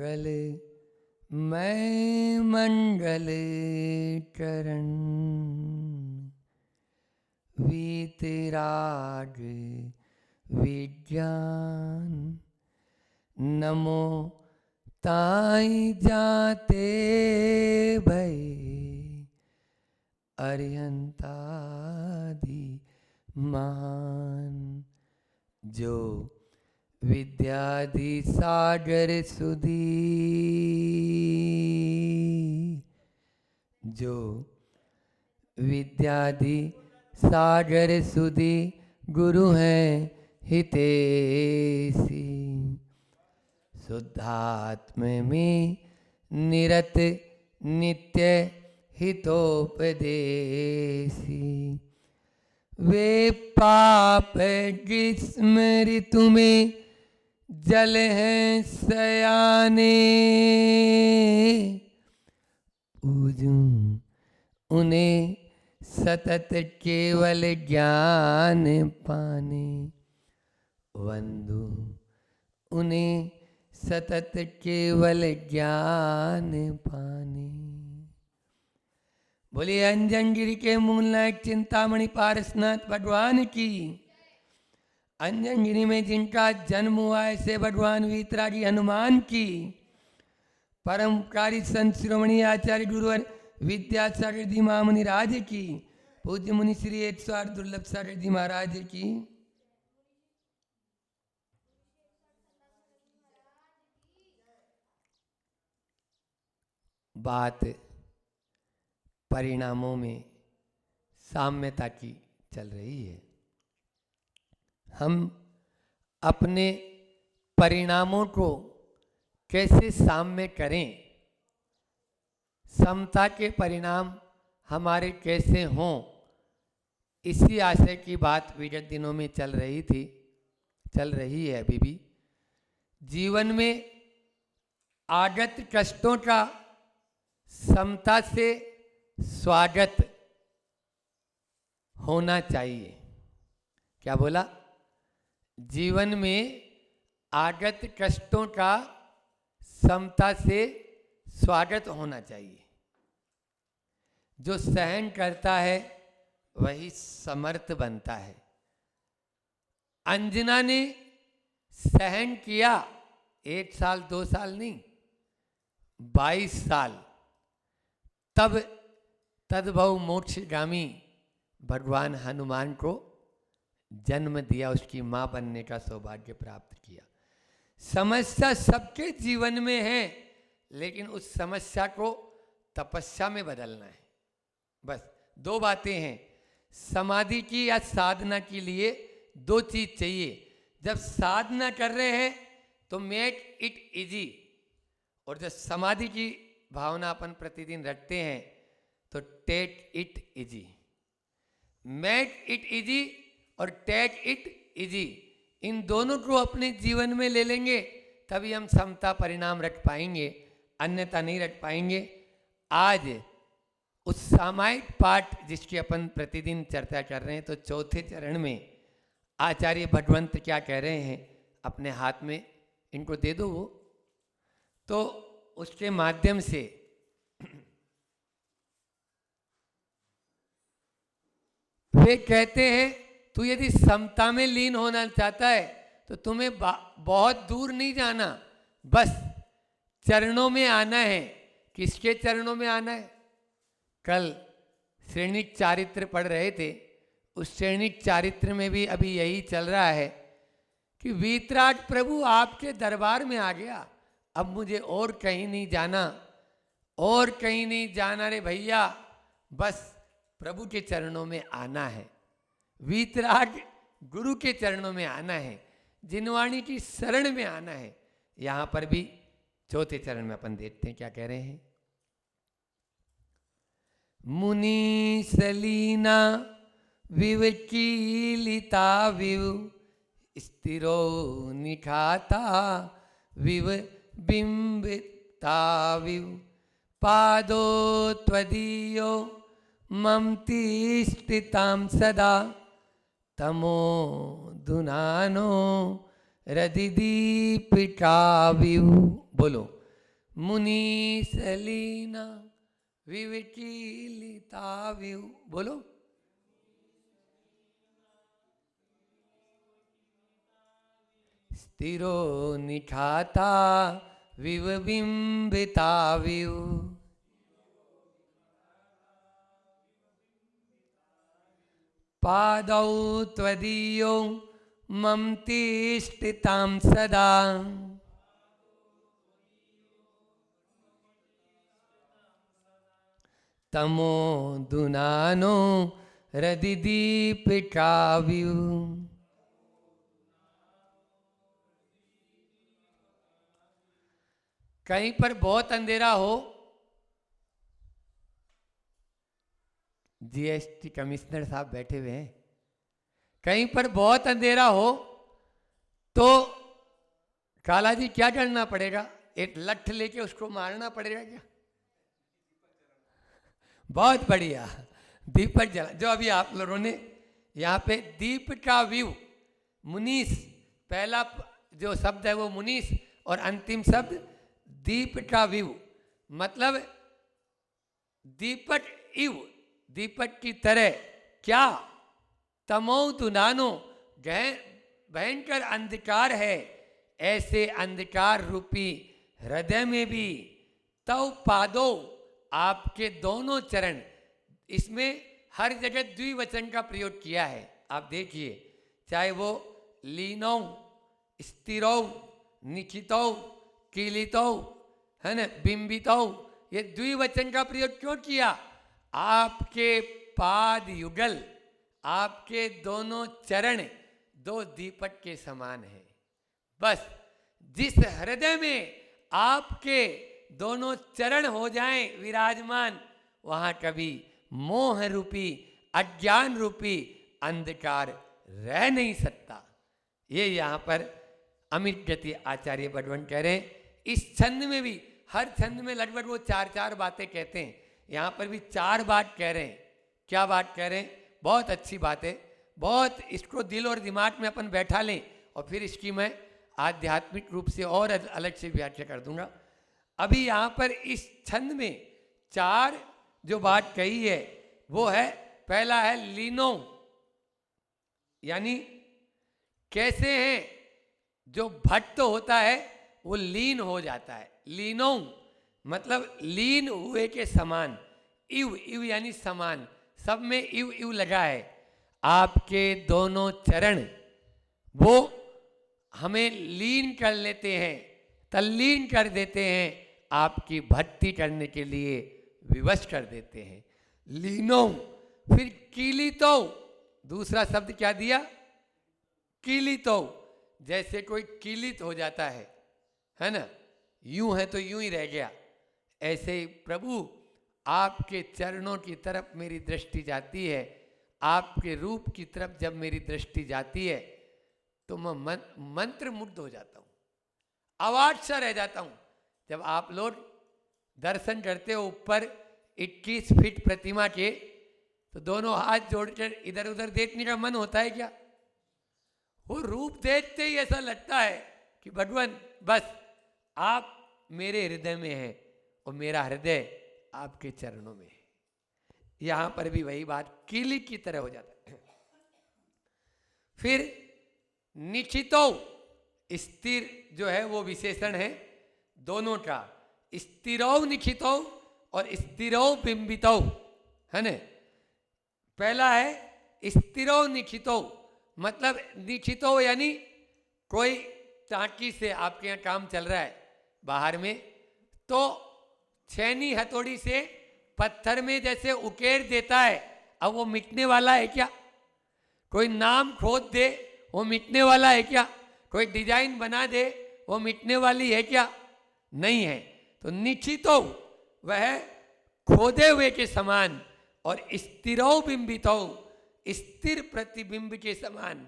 मंगल मैं मंगल चरण वीतराग विज्ञान नमो ताई जाते भय अरिहंतादि महान जो विद्याधि सागर सुधी जो विद्याधि सागर सुधी गुरु हैं हितेशी शुद्धात्म में निरत नित्य हितोपदेशी वे पाप ग्रीष्म ऋतु में जल हैं सयाने पूजूं उन्हें सतत केवल ज्ञान पाने वंदू उन्हें सतत केवल ज्ञान पाने। बोलिए अंजन गिरी के मूलनायक चिंतामणि पारसनाथ भगवान की। अंजन गिरी में जिनका जन्म हुआ है ऐसे भगवान वीतरागी हनुमान की। परमकारी संत शिरोमणि आचार्य गुरुवर विद्यासागर जी महामुनि राज की। पूज्य मुनि श्री 108 दुर्लभ सागर जी महाराज की। बात परिणामों में साम्यता की चल रही है। हम अपने परिणामों को कैसे साम्य करें, समता के परिणाम हमारे कैसे हों, इसी आशय की बात विगत दिनों में चल रही थी, चल रही है अभी भी। जीवन में आगत कष्टों का समता से स्वागत होना चाहिए। क्या बोला? जीवन में आगत कष्टों का समता से स्वागत होना चाहिए। जो सहन करता है वही समर्थ बनता है। अंजना ने सहन किया 1 साल 2 साल नहीं, 22 साल, तब तद्भव मोक्षगामी भगवान हनुमान को जन्म दिया, उसकी मां बनने का सौभाग्य प्राप्त किया। समस्या सबके जीवन में है, लेकिन उस समस्या को तपस्या में बदलना है। बस 2 बातें हैं। समाधि की या साधना के लिए 2 चीज चाहिए। जब साधना कर रहे हैं तो मेक इट इजी, और जब समाधि की भावना अपन प्रतिदिन रखते हैं तो take it easy. Make it easy और टेक इट इजी, इन दोनों को अपने जीवन में ले लेंगे तभी हम समता परिणाम रख पाएंगे, अन्यथा नहीं रख पाएंगे। आज उस सामायिक पाठ जिसकी अपन प्रतिदिन चर्चा कर रहे हैं, तो 4थे चरण में आचार्य भगवंत क्या कह रहे हैं, अपने हाथ में इनको दे दो वो, तो उसके माध्यम से वे कहते हैं तू यदि समता में लीन होना चाहता है तो तुम्हें बहुत दूर नहीं जाना, बस चरणों में आना है। किसके चरणों में आना है? कल श्रेणिक चारित्र पढ़ रहे थे, उस श्रेणिक चारित्र में भी अभी यही चल रहा है कि वीतराग प्रभु आपके दरबार में आ गया, अब मुझे और कहीं नहीं जाना, और कहीं नहीं जाना रे भैया, बस प्रभु के चरणों में आना है, वीतराग गुरु के चरणों में आना है, जिनवाणी की शरण में आना है। यहां पर भी 4थे चरण में अपन देखते हैं क्या कह रहे हैं। मुनि सलीना विवकीलिता विव स्थिरो निखाता विव बिंबिता विव पादो त्वदीयो ममति स्थितां सदा तमो दुनानो रदिदीपिका विव। बोलो, मुनीसलीना विविचीलिता विव। बोलो। स्थिरो निठाता विव बिंबिता विव। पादौ त्वदीयो मम तिष्ठितां सदा। तमो दुनानो रदिदीपिकाव्यू। कहीं पर बहुत अंधेरा हो, जीएसटी कमिश्नर साहब बैठे हुए हैं, कहीं पर बहुत अंधेरा हो तो काला जी क्या करना पड़ेगा? एक लठ लेके उसको मारना पड़ेगा क्या? बहुत बढ़िया, दीपक जला। जो अभी आप लोगों ने यहाँ पे दीप का व्यू, मुनीस, पहला जो शब्द है वो मुनीस और अंतिम शब्द दीप का व्यू, मतलब दीपक इव, दीपक की तरह। क्या? तमो दुनानो, भयंकर अंधकार है, ऐसे अंधकार रूपी हृदय में भी तव पादो, आपके दोनों चरण। इसमें हर जगह द्विवचन का प्रयोग किया है, आप देखिए, चाहे वो लीनौ, स्थिरौ, निश्चितौ, कीलितौ, है ना, बिंबितौ, ये द्विवचन का प्रयोग क्यों किया? आपके पाद युगल, आपके दोनों चरण दो दीपक के समान है। बस जिस हृदय में आपके दोनों चरण हो जाएं विराजमान, वहां कभी मोह रूपी, अज्ञान रूपी अंधकार रह नहीं सकता। ये यहाँ पर अमित गति आचार्य बडवन कह रहे हैं। इस छंद में भी, हर छंद में लगभग वो 4-4 बातें कहते हैं, यहाँ पर भी 4 बात कह रहे हैं। क्या बात कह रहे हैं? बहुत अच्छी बात है, बहुत। इसको दिल और दिमाग में अपन बैठा लें और फिर इसकी मैं आध्यात्मिक रूप से और अलग से व्याख्या कर दूंगा। अभी यहाँ पर इस छंद में 4 जो बात कही है वो है, पहला है लीनो, यानी कैसे हैं, जो भट्ट होता है वो लीन हो जाता है। लीनो मतलब लीन हुए के समान, इव, इव यानी समान, सब में इव इव लगा है। आपके दोनों चरण वो हमें लीन कर लेते हैं, तल्लीन कर देते हैं, आपकी भक्ति करने के लिए विवश कर देते हैं। लीनो। फिर कीलितो, दूसरा शब्द क्या दिया? कीलितो, जैसे कोई कीलित हो जाता है ना, यूं है तो यूं ही रह गया। ऐसे ही प्रभु आपके चरणों की तरफ मेरी दृष्टि जाती है, आपके रूप की तरफ जब मेरी दृष्टि जाती है तो मैं मंत्र मुग्ध हो जाता हूँ, आवाज सा रह जाता हूँ। जब आप लोग दर्शन करते हो ऊपर 21 फीट प्रतिमा के, तो दोनों हाथ जोड़कर इधर उधर देखने का मन होता है क्या? वो रूप देखते ही ऐसा लगता है कि भगवान बस आप मेरे हृदय में हैं और मेरा हृदय आपके चरणों में है। यहां पर भी वही बात कीली की तरह हो जाता है। फिर निश्चितो, स्थिर जो है वो विशेषण है दोनों का, स्थिरौ निश्चितौ और स्थिरौ बिंबितौ, है ना। पहला है स्थिरौ निश्चितौ, मतलब निश्चितौ यानी कोई टाँकी से आपके यहाँ काम चल रहा है बाहर में, तो छेनी हथौड़ी से पत्थर में जैसे उकेर देता है, अब वो मिटने वाला है क्या? कोई नाम खोद दे वो मिटने वाला है क्या? कोई डिजाइन बना दे वो मिटने वाली है क्या? नहीं है। तो निश्चितो वह खोदे हुए के समान और स्थिरौ बिंबितौ, स्थिर प्रतिबिंब के समान।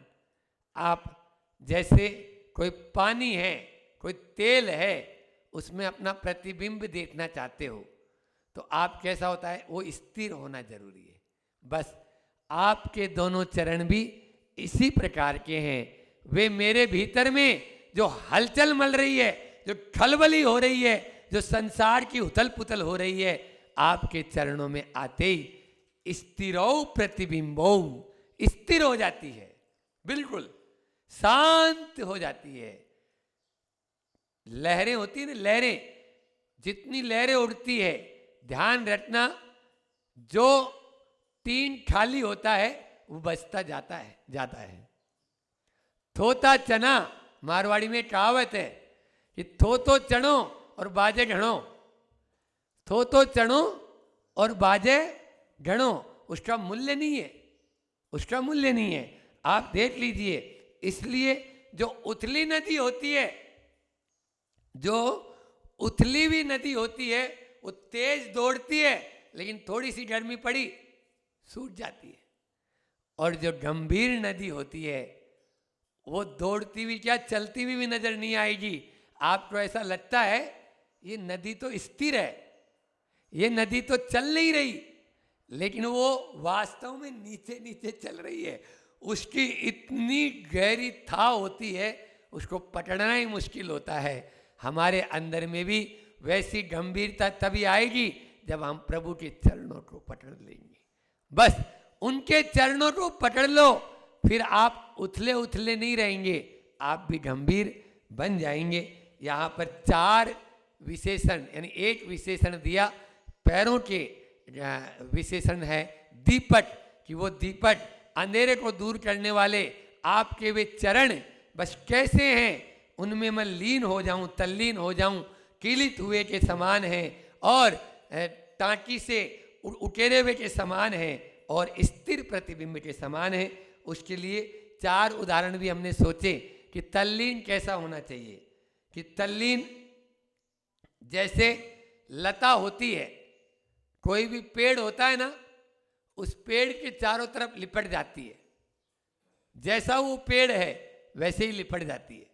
आप जैसे कोई पानी है, कोई तेल है, उसमें अपना प्रतिबिंब देखना चाहते हो तो आप कैसा होता है? वो स्थिर होना जरूरी है। बस आपके दोनों चरण भी इसी प्रकार के हैं। वे मेरे भीतर में जो हलचल मल रही है, जो खलबली हो रही है, जो संसार की उथल पुथल हो रही है, आपके चरणों में आते ही स्थिरौ प्रतिबिंबौ, स्थिर हो जाती है, बिल्कुल शांत हो जाती है। लहरें होती है ना, लहरें, जितनी लहरें उड़ती है, ध्यान रखना, जो तीन खाली होता है वो बचता जाता है। थोता चना, मारवाड़ी में कहावत है कि थो तो चढ़ो और बाजे घणो, थो तो चढ़ो और बाजे घणो, उसका मूल्य नहीं है, उसका मूल्य नहीं है। आप देख लीजिए, इसलिए जो उथली नदी होती है, जो उथली हुई नदी होती है, वो तेज दौड़ती है, लेकिन थोड़ी सी गर्मी पड़ी सूख जाती है। और जो गंभीर नदी होती है, वो दौड़ती हुई क्या, चलती हुई भी नजर नहीं आएगी। आपको ऐसा लगता है ये नदी तो स्थिर है, ये नदी तो चल नहीं रही, लेकिन वो वास्तव में नीचे नीचे चल रही है। उसकी इतनी गहरी था होती है, उसको पकड़ना ही मुश्किल होता है। हमारे अंदर में भी वैसी गंभीरता तभी आएगी जब हम प्रभु के चरणों को पकड़ लेंगे। बस उनके चरणों को पकड़ लो, फिर आप उथले उथले नहीं रहेंगे, आप भी गंभीर बन जाएंगे। यहाँ पर 4 विशेषण, यानी एक विशेषण दिया पैरों के, विशेषण है दीपक, कि वो दीपक अंधेरे को दूर करने वाले आपके वे चरण बस कैसे हैं, उनमें मैं लीन हो जाऊं, तल्लीन हो जाऊं, कीलित हुए के समान हैं और टाँकी से उकेरे हुए के समान हैं और स्थिर प्रतिबिंब के समान हैं। उसके लिए 4 उदाहरण भी हमने सोचे कि तल्लीन कैसा होना चाहिए। कि तल्लीन, जैसे लता होती है, कोई भी पेड़ होता है ना, उस पेड़ के चारों तरफ लिपट जाती है, जैसा वो पेड़ है वैसे ही लिपट जाती है,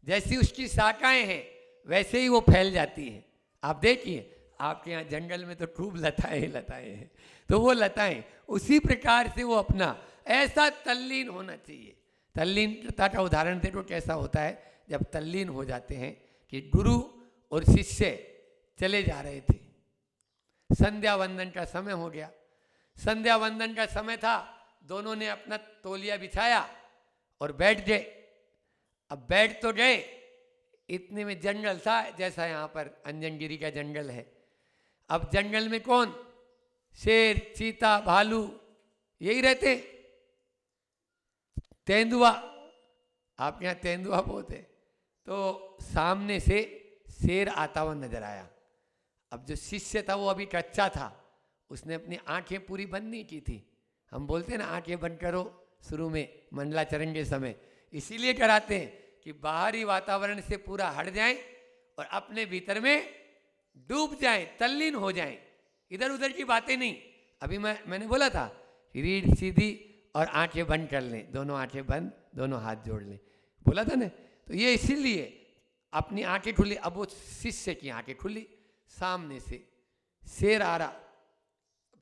जैसी उसकी शाखाएं हैं वैसे ही वो फैल जाती है। आप देखिए, आपके यहाँ जंगल में तो खूब लताएं हैं, तो वो लताएं उसी प्रकार से वो अपना ऐसा तल्लीन होना चाहिए। तल्लीनता का उदाहरण देखो कैसा होता है, जब तल्लीन हो जाते हैं कि गुरु और शिष्य चले जा रहे थे, संध्या वंदन का समय हो गया, संध्या वंदन का समय था, दोनों ने अपना तौलिया बिछाया और बैठ गए। अब बैठ तो गए, इतने में जंगल था, जैसा यहाँ पर अंजनगिरी का जंगल है। अब जंगल में कौन, शेर, चीता, भालू यही रहते, तेंदुआ, आपके यहाँ तेंदुआ बहुत है। तो सामने से शेर आता हुआ नजर आया। अब जो शिष्य था वो अभी कच्चा था, उसने अपनी आंखें पूरी बंद नहीं की थी। हम बोलते हैं ना, आंखें बंद करो शुरू में मंडलाचरण के समय, इसीलिए कराते हैं कि बाहरी वातावरण से पूरा हट जाएं और अपने भीतर में डूब जाएं, तल्लीन हो जाएं, इधर उधर की बातें नहीं। अभी मैंने बोला था रीढ़ सीधी और आंखें बंद कर लें, दोनों आंखें बंद, दोनों हाथ जोड़ लें, बोला था ना। तो ये इसीलिए अपनी आंखें खुली। अब वो शिष्य की आंखें खुली, सामने से शेर आ रहा,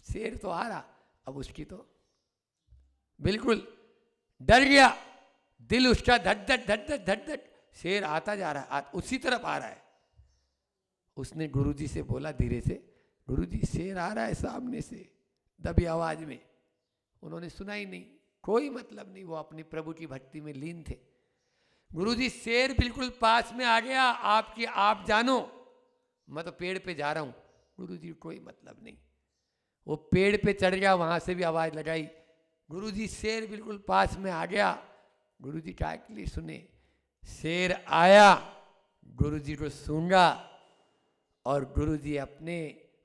शेर तो आ रहा, अब उसकी तो बिल्कुल डर गया, दिल उसका धक धक धक धक धक धक, शेर आता जा रहा है, उसी तरफ आ रहा है। उसने गुरुजी से बोला धीरे से, गुरुजी शेर आ रहा है सामने से, दबी आवाज में। उन्होंने सुना ही नहीं, कोई मतलब नहीं, वो अपनी प्रभु की भक्ति में लीन थे। गुरुजी शेर बिल्कुल पास में आ गया, आपकी आप जानो, मैं तो पेड़ पे जा रहा हूं। गुरुजी कोई मतलब नहीं, वो पेड़ पे चढ़ गया, वहां से भी आवाज लगाई। गुरुजी शेर बिल्कुल पास में आ गया, गुरुजी क्या के लिए सुने, शेर आया, गुरुजी को सूंघा और गुरुजी अपने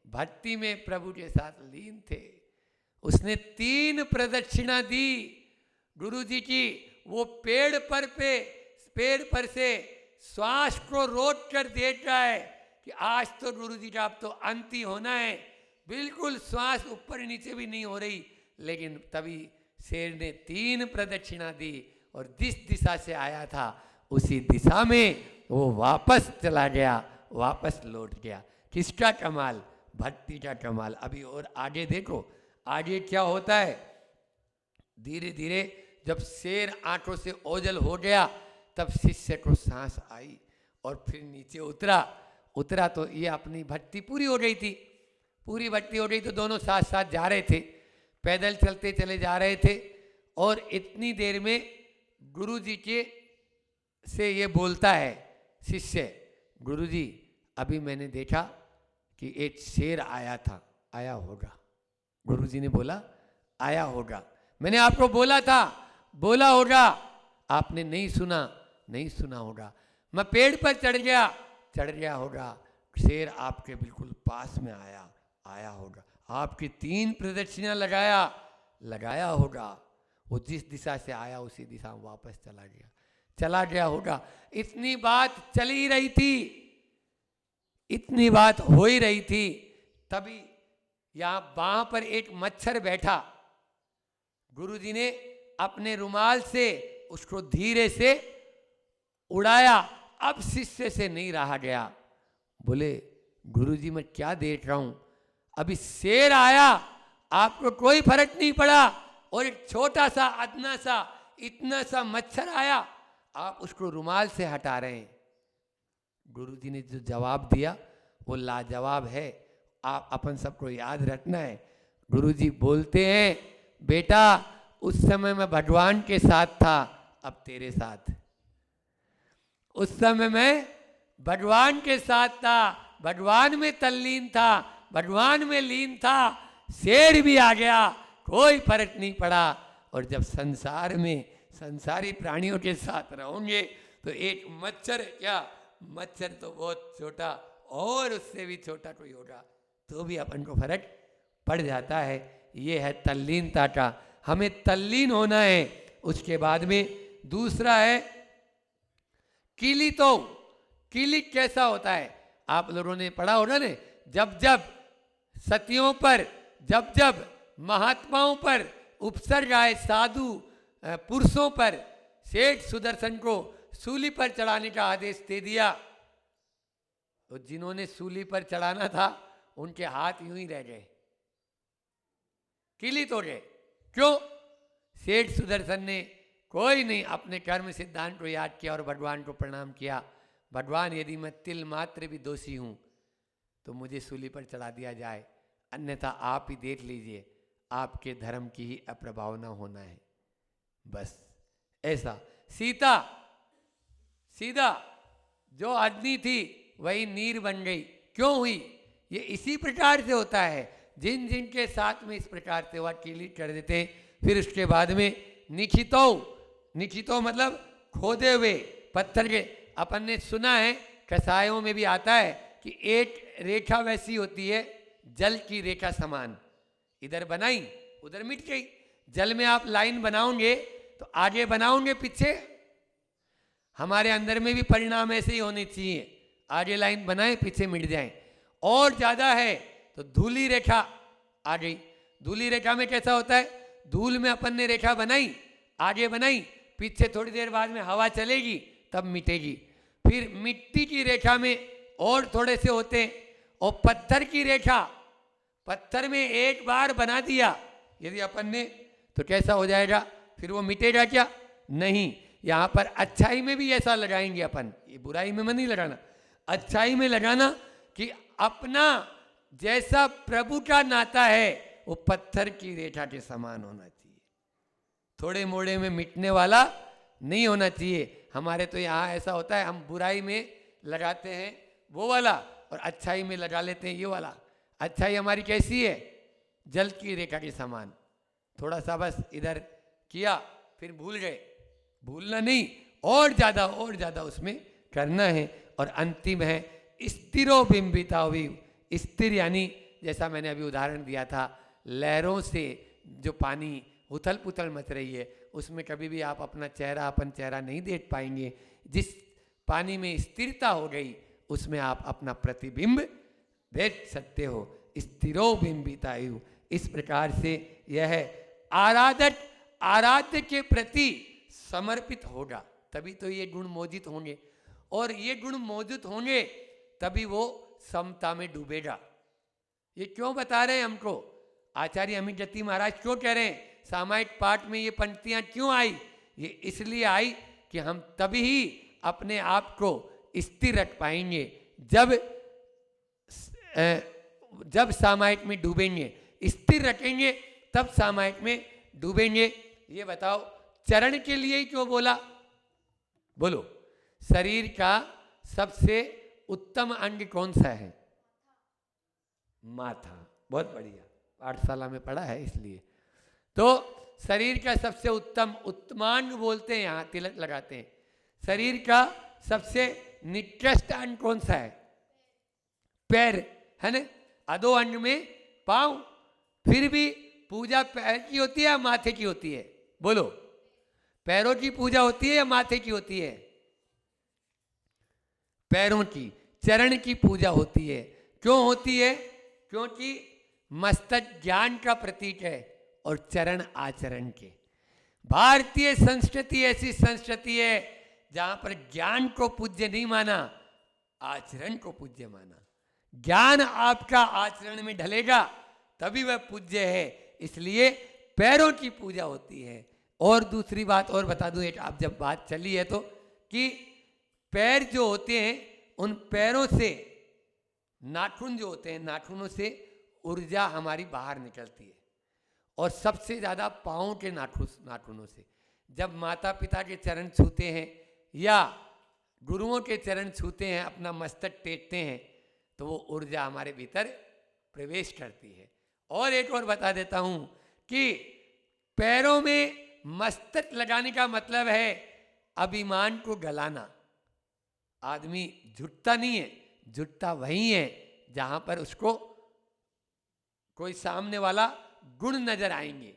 भक्ति में प्रभु के साथ लीन थे। उसने 3 प्रदक्षिणा दी गुरुजी की। वो पेड़ पर से श्वास को रोक कर देख रहा है कि आज तो गुरुजी का अब तो अंत ही होना है, बिल्कुल श्वास ऊपर नीचे भी नहीं हो रही। लेकिन तभी शेर ने 3 प्रदक्षिणा दी और जिस दिशा से आया था उसी दिशा में वो वापस चला गया, वापस लौट गया। किसका कमाल, भक्ति का कमाल। अभी और आगे देखो, आगे क्या होता है। धीरे धीरे जब शेर आंखों से ओझल हो गया, तब शिष्य को सांस आई और फिर नीचे उतरा। उतरा तो ये अपनी भक्ति पूरी हो गई थी। पूरी भक्ति हो गई तो दोनों साथ साथ जा रहे थे, पैदल चलते चले जा रहे थे। और इतनी देर में गुरु जी के से ये बोलता है शिष्य, गुरु जी अभी मैंने देखा कि एक शेर आया था, आया होगा। गुरु जी ने बोला आया होगा, मैंने आपको बोला था, बोला होगा, आपने नहीं सुना, नहीं सुना होगा। मैं पेड़ पर चढ़ गया होगा, शेर आपके बिल्कुल पास में आया होगा, आपकी 3 प्रदक्षिणा लगाया होगा, वो जिस दिशा से आया उसी दिशा में वापस चला गया होगा। इतनी बात चल ही रही थी, इतनी बात हो ही रही थी, तभी यहां वहां पर एक मच्छर बैठा। गुरुजी ने अपने रुमाल से उसको धीरे से उड़ाया। अब शिष्य से नहीं रहा गया, बोले गुरुजी मैं क्या देख रहा हूं, अभी शेर आया, आपको कोई फर्क नहीं पड़ा, और एक छोटा सा अदना सा इतना सा मच्छर आया, आप उसको रुमाल से हटा रहे हैं। गुरुजी ने जो जवाब दिया वो लाजवाब है, आप अपन सबको याद रखना है। गुरुजी बोलते हैं बेटा उस समय मैं भगवान के साथ था, अब तेरे साथ। उस समय मैं भगवान के साथ था, भगवान में तल्लीन था, भगवान में लीन था, शेर भी आ गया, कोई फर्क नहीं पड़ा। और जब संसार में संसारी प्राणियों के साथ रहोगे तो एक मच्छर, क्या मच्छर तो बहुत छोटा, और उससे भी छोटा कोई होगा तो भी अपन को फर्क पड़ जाता है। ये है तल्लीनता का, हमें तल्लीन होना है। उसके बाद में दूसरा है किलितो। किलित कैसा होता है, आप लोगों ने पढ़ा होगा ना, जब जब सतियों पर, जब जब महात्माओं पर उपसर्ग आए, साधु पुरुषों पर, सेठ सुदर्शन को सूली पर चढ़ाने का आदेश दे दिया, तो जिन्होंने सूली पर चढ़ाना था उनके हाथ यूं ही रह गए, किलित हो गए। क्यों? सेठ सुदर्शन ने कोई नहीं अपने कर्म सिद्धांत को याद किया और भगवान को प्रणाम किया, भगवान यदि मैं तिल मात्र भी दोषी हूं तो मुझे सूली पर चढ़ा दिया जाए, अन्यथा आप ही देख लीजिए, आपके धर्म की ही अप्रभावना होना है। बस ऐसा। सीता, सीधा जो अग्नि थी वही नीर बन गई। क्यों हुई? ये इसी प्रकार से होता है, जिन जिन के साथ में इस प्रकार से वह किलित कर देते। फिर उसके बाद में निखितो, निखितो मतलब खोदे हुए पत्थर के। अपन ने सुना है कसायों में भी आता है कि एक रेखा वैसी होती है जल की रेखा समान, इधर बनाई उधर मिट गई। जल में आप लाइन बनाओगे तो आगे बनाओगे पीछे, हमारे अंदर में भी परिणाम ऐसे ही होने चाहिए, आगे लाइन बनाए पीछे मिट जाए। और ज्यादा है तो धूली रेखा आ गई। धूली रेखा में कैसा होता है, धूल में अपन ने रेखा बनाई, आगे बनाई, पीछे थोड़ी देर बाद में हवा चलेगी तब मिटेगी। फिर मिट्टी की रेखा में और थोड़े से होते हैं, और पत्थर की रेखा, पत्थर में एक बार बना दिया यदि अपन ने तो कैसा हो जाएगा, फिर वो मिटेगा क्या? नहीं। यहाँ पर अच्छाई में भी ऐसा लगाएंगे अपन, ये बुराई में नहीं लगाना, अच्छाई में लगाना कि अपना जैसा प्रभु का नाता है वो पत्थर की रेखा के समान होना चाहिए, थोड़े मोड़े में मिटने वाला नहीं होना चाहिए। हमारे तो यहाँ ऐसा होता है, हम बुराई में लगाते हैं वो वाला और अच्छाई में लगा लेते हैं ये वाला। अच्छाई हमारी कैसी है, जल की रेखा के समान, थोड़ा सा बस इधर किया फिर भूल गए, भूलना नहीं, और ज़्यादा उसमें करना है। और अंतिम है स्थिरो बिंबिता हुई। स्थिर यानी जैसा मैंने अभी उदाहरण दिया था, लहरों से जो पानी उथल पुथल मच रही है उसमें कभी भी आप अपना चेहरा, अपन चेहरा नहीं देख पाएंगे। जिस पानी में स्थिरता हो गई उसमें आप अपना प्रतिबिंब देख सकते हो। स्थिरो बिंबितायु, इस प्रकार से यह आराधक आराध्य के प्रति समर्पित होगा तभी तो ये गुण मौजूद होंगे, और ये गुण मौजूद होंगे तभी वो समता में डूबेगा। ये क्यों बता रहे हैं हमको, आचार्य अमित जति महाराज क्यों कह रहे हैं, सामायिक पाठ में ये पंक्तियां क्यों आई? ये इसलिए आई कि हम तभी ही अपने आप को स्थिर रख पाएंगे जब जब सामायिक में डूबेंगे, स्थिर रखेंगे तब सामायिक में डूबेंगे। ये बताओ चरण के लिए ही क्यों बोला? बोलो, शरीर का सबसे उत्तम अंग कौन सा है? माथा। बहुत बढ़िया, पाठशाला में पढ़ा है इसलिए। तो शरीर का सबसे उत्तमांग बोलते हैं, यहाँ तिलक लगाते हैं। शरीर का सबसे निकृष्ट अंग कौन सा है? पैर, है ना? अधो अंग में पांव। फिर भी पूजा पैर की होती है या माथे की होती है? बोलो, पैरों की पूजा होती है या माथे की होती है? पैरों की, चरण की पूजा होती है। क्यों होती है? क्योंकि मस्तक ज्ञान का प्रतीक है और चरण आचरण के। भारतीय संस्कृति ऐसी संस्कृति है जहां पर ज्ञान को पूज्य नहीं माना, आचरण को पूज्य माना। ज्ञान आपका आचरण में ढलेगा तभी वह पूज्य है, इसलिए पैरों की पूजा होती है। और दूसरी बात और बता दूं, एक आप जब बात चली है तो, कि पैर जो होते हैं उन पैरों से, नाखून जो होते हैं, नाखूनों से ऊर्जा हमारी बाहर निकलती है। और सबसे ज़्यादा पाँव के नाखूनों से। जब माता पिता के चरण छूते हैं या गुरुओं के चरण छूते हैं, अपना मस्तक टेकते हैं, तो वो ऊर्जा हमारे भीतर प्रवेश करती है। और एक और बता देता हूँ कि पैरों में मस्तक लगाने का मतलब है अभिमान को गलाना। आदमी झुकता नहीं है, झुकता वही है जहाँ पर उसको कोई सामने वाला गुण नजर आएंगे,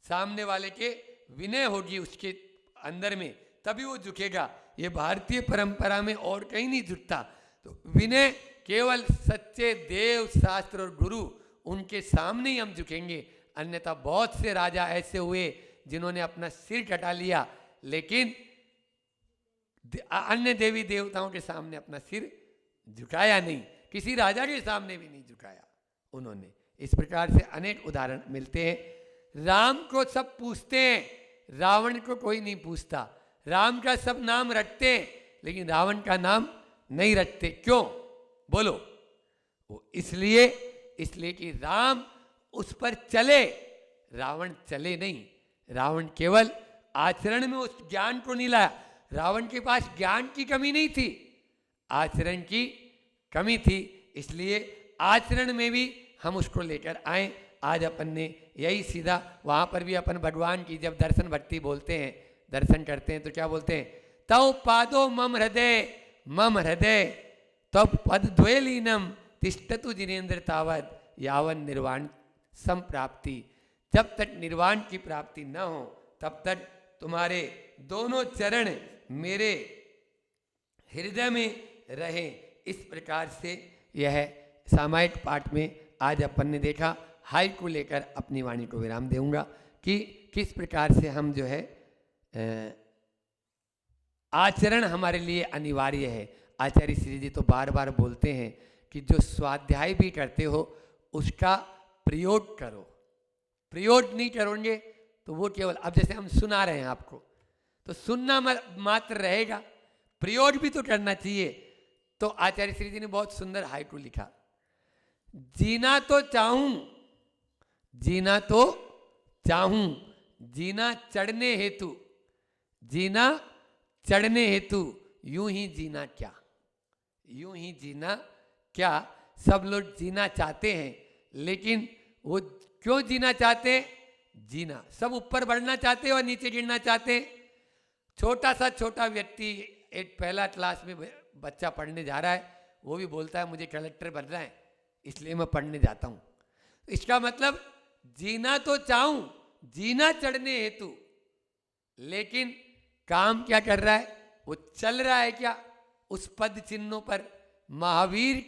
सामने वाले के विनय होगी उसके अंदर में, तभी वो झुकेगा। ये भारतीय परंपरा में और कहीं नहीं झुकता। तो विनय केवल सच्चे देव, शास्त्र और गुरु, उनके सामने ही हम झुकेंगे। अन्यथा बहुत से राजा ऐसे हुए जिन्होंने अपना सिर कटा लिया, लेकिन अन्य देवी देवताओं के सामने अपना सिर झुकाया नहीं। किसी राजा के सामने भी नहीं झुकाया उन्होंने। इस प्रकार से अनेक उदाहरण मिलते हैं। राम को सब पूछते हैं, रावण को कोई नहीं पूछता। राम का सब नाम रखते हैं, लेकिन रावण का नाम नहीं रखते। क्यों? बोलो। वो इसलिए कि राम उस पर चले, रावण चले नहीं। रावण केवल आचरण में उस ज्ञान को नहीं लाया। रावण के पास ज्ञान की कमी नहीं थी, आचरण की कमी थी। इसलिए आचरण में भी हम उसको लेकर आए। आज अपन ने यही सीधा, वहाँ पर भी अपन भगवान की जब दर्शन भक्ति बोलते हैं, दर्शन करते हैं, तो क्या बोलते हैं? तव पादो मम हृदय तब पद द्वैलीनम तिष्ठतु जिनेन्द्र तावत यावन निर्वाण संप्राप्ति। जब तक निर्वाण की प्राप्ति न हो तब तक तुम्हारे दोनों चरण मेरे हृदय में रहें। इस प्रकार से यह सामायिक पाठ में आज अपन ने देखा। हाई को लेकर अपनी वाणी को विराम दूंगा कि किस प्रकार से हम जो है आचरण हमारे लिए अनिवार्य है। आचार्य श्री जी तो बार बार बोलते हैं कि जो स्वाध्याय भी करते हो उसका प्रयोग करो। प्रयोग नहीं करोगे तो वो केवल, अब जैसे हम सुना रहे हैं आपको, तो सुनना मात्र रहेगा, प्रयोग भी तो करना चाहिए। तो आचार्य श्री जी ने बहुत सुंदर हाइकू लिखा, जीना तो चाहूं, जीना तो चाहूं, जीना चढ़ने हेतु, जीना चढ़ने हेतु यूं ही जीना क्या, यूं ही जीना क्या। सब लोग जीना चाहते हैं, लेकिन वो क्यों जीना चाहते हैं? जीना, सब ऊपर बढ़ना चाहते हैं और नीचे गिरना चाहते हैं। छोटा सा छोटा व्यक्ति, एक पहला क्लास में बच्चा पढ़ने जा रहा है, वो भी बोलता है मुझे कलेक्टर बनना है इसलिए मैं पढ़ने जाता हूँ। इसका मतलब जीना तो चाहूं, जीना चढ़ने हेतु, लेकिन काम क्या कर रहा है? वो चल रहा है क्या उस पद चिन्हों पर? महावीर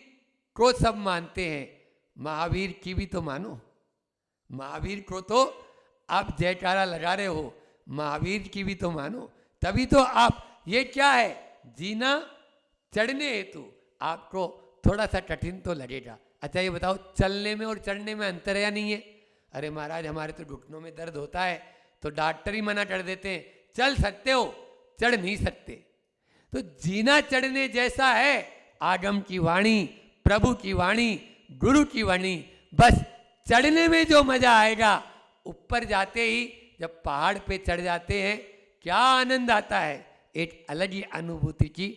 को सब मानते हैं, महावीर की भी तो मानो। महावीर को तो आप जयकारा लगा रहे हो, महावीर की भी तो मानो, तभी तो आप। ये क्या है? जीना चढ़ने हेतु। आपको थोड़ा सा कठिन तो लगेगा। अच्छा ये बताओ, चलने में और चढ़ने में अंतर है या नहीं है? अरे महाराज हमारे तो घुटनों में दर्द होता है, तो डॉक्टर ही मना कर देते हैं, चल सकते हो, चढ़ नहीं सकते। तो जीना चढ़ने जैसा है आगम की वाणी, प्रभु की वाणी, गुरु की वाणी। बस चढ़ने में जो मजा आएगा, ऊपर जाते ही जब पहाड़ पे चढ़ जाते हैं क्या आनंद आता है, एक अलग ही अनुभूति की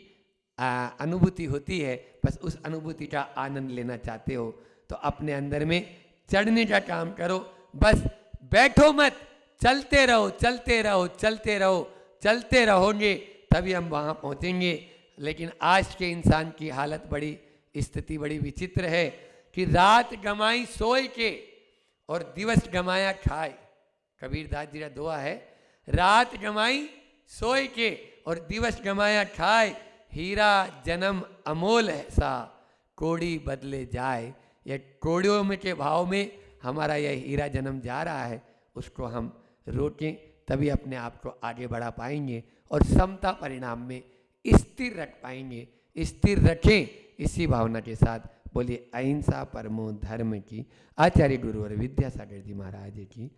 अनुभूति होती है। बस उस अनुभूति का आनंद लेना चाहते हो तो अपने अंदर में चढ़ने का काम करो। बस बैठो मत, चलते रहो चलते रहो चलते रहो, चलते रहोगे तभी हम वहाँ पहुँचेंगे। लेकिन आज के इंसान की हालत बड़ी, स्थिति बड़ी विचित्र है कि रात गमाई सोए के और दिवस गमाया खाए। कबीरदास जी का दुआ है, रात गमाई सोए के और दिवस गमाया खाए, हीरा जन्म अमोल है सा, कोड़ी बदले जाए। यह कोड़ियों में के भाव में हमारा यह हीरा जन्म जा रहा है, उसको हम रोकें तभी अपने आप को आगे बढ़ा पाएंगे और समता परिणाम में स्थिर रख पाएंगे। स्थिर रखें इसी भावना के साथ बोलिए अहिंसा परमो धर्म की। आचार्य गुरु और विद्यासागर जी महाराज की